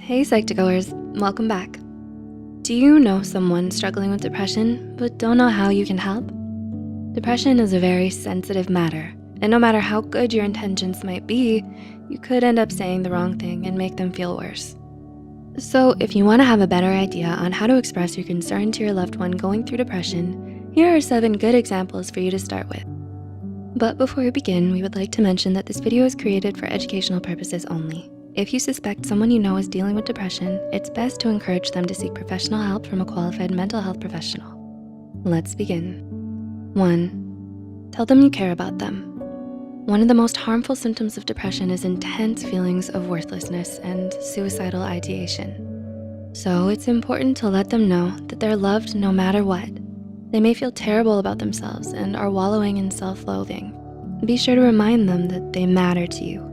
Hey Psych2Goers, welcome back. Do you know someone struggling with depression but don't know how you can help? Depression is a very sensitive matter, and no matter how good your intentions might be, you could end up saying the wrong thing and make them feel worse. So if you wanna have a better idea on how to express your concern to your loved one going through depression, here are 7 good examples for you to start with. But before we begin, we would like to mention that this video is created for educational purposes only. If you suspect someone you know is dealing with depression, it's best to encourage them to seek professional help from a qualified mental health professional. Let's begin. 1, tell them you care about them. One of the most harmful symptoms of depression is intense feelings of worthlessness and suicidal ideation. So it's important to let them know that they're loved no matter what. They may feel terrible about themselves and are wallowing in self-loathing. Be sure to remind them that they matter to you.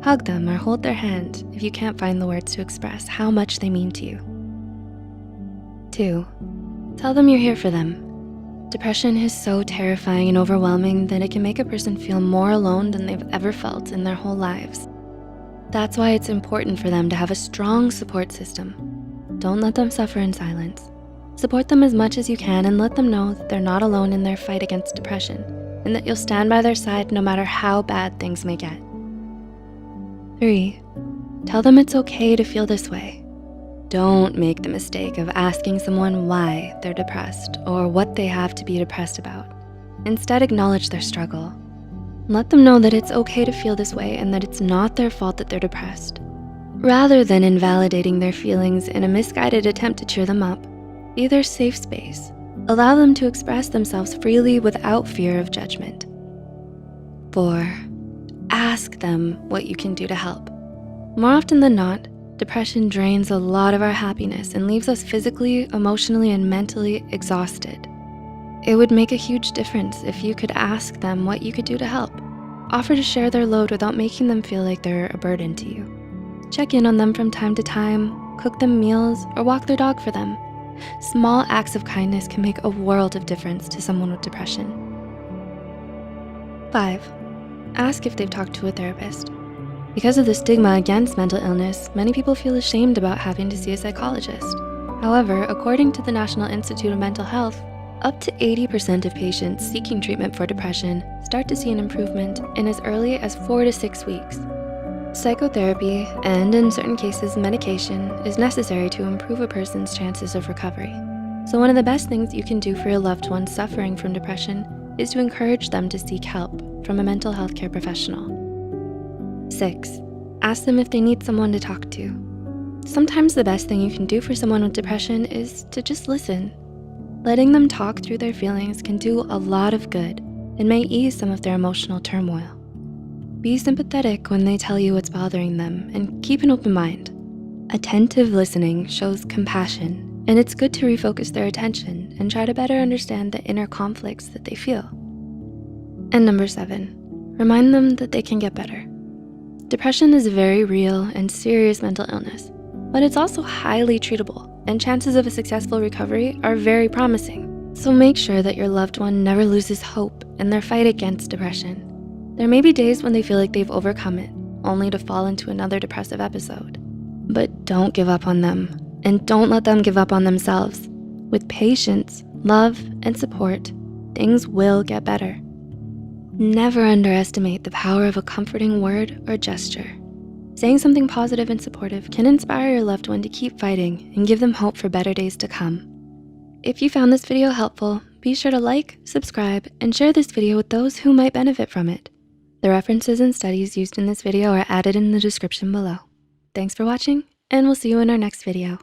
Hug them or hold their hand if you can't find the words to express how much they mean to you. 2, tell them you're here for them. Depression is so terrifying and overwhelming that it can make a person feel more alone than they've ever felt in their whole lives. That's why it's important for them to have a strong support system. Don't let them suffer in silence. Support them as much as you can and let them know that they're not alone in their fight against depression and that you'll stand by their side no matter how bad things may get. 3, tell them it's okay to feel this way. Don't make the mistake of asking someone why they're depressed or what they have to be depressed about. Instead, acknowledge their struggle. Let them know that it's okay to feel this way and that it's not their fault that they're depressed. Rather than invalidating their feelings in a misguided attempt to cheer them up, be their safe space. Allow them to express themselves freely without fear of judgment. 4, ask them what you can do to help. More often than not, depression drains a lot of our happiness and leaves us physically, emotionally, and mentally exhausted. It would make a huge difference if you could ask them what you could do to help. Offer to share their load without making them feel like they're a burden to you. Check in on them from time to time, cook them meals, or walk their dog for them. Small acts of kindness can make a world of difference to someone with depression. 5, ask if they've talked to a therapist. Because of the stigma against mental illness, many people feel ashamed about having to see a psychologist. However, according to the National Institute of Mental Health, up to 80% of patients seeking treatment for depression start to see an improvement in as early as 4 to 6 weeks. Psychotherapy, and in certain cases, medication, is necessary to improve a person's chances of recovery. So one of the best things you can do for your loved one suffering from depression is to encourage them to seek help from a mental health care professional. 6, ask them if they need someone to talk to. Sometimes the best thing you can do for someone with depression is to just listen. Letting them talk through their feelings can do a lot of good and may ease some of their emotional turmoil. Be sympathetic when they tell you what's bothering them and keep an open mind. Attentive listening shows compassion, and it's good to refocus their attention and try to better understand the inner conflicts that they feel. And number 7, remind them that they can get better. Depression is a very real and serious mental illness, but it's also highly treatable, and chances of a successful recovery are very promising. So make sure that your loved one never loses hope in their fight against depression. There may be days when they feel like they've overcome it, only to fall into another depressive episode. But don't give up on them, and don't let them give up on themselves. With patience, love, and support, things will get better. Never underestimate the power of a comforting word or gesture. Saying something positive and supportive can inspire your loved one to keep fighting and give them hope for better days to come. If you found this video helpful, be sure to like, subscribe, and share this video with those who might benefit from it. The references and studies used in this video are added in the description below. Thanks for watching, and we'll see you in our next video.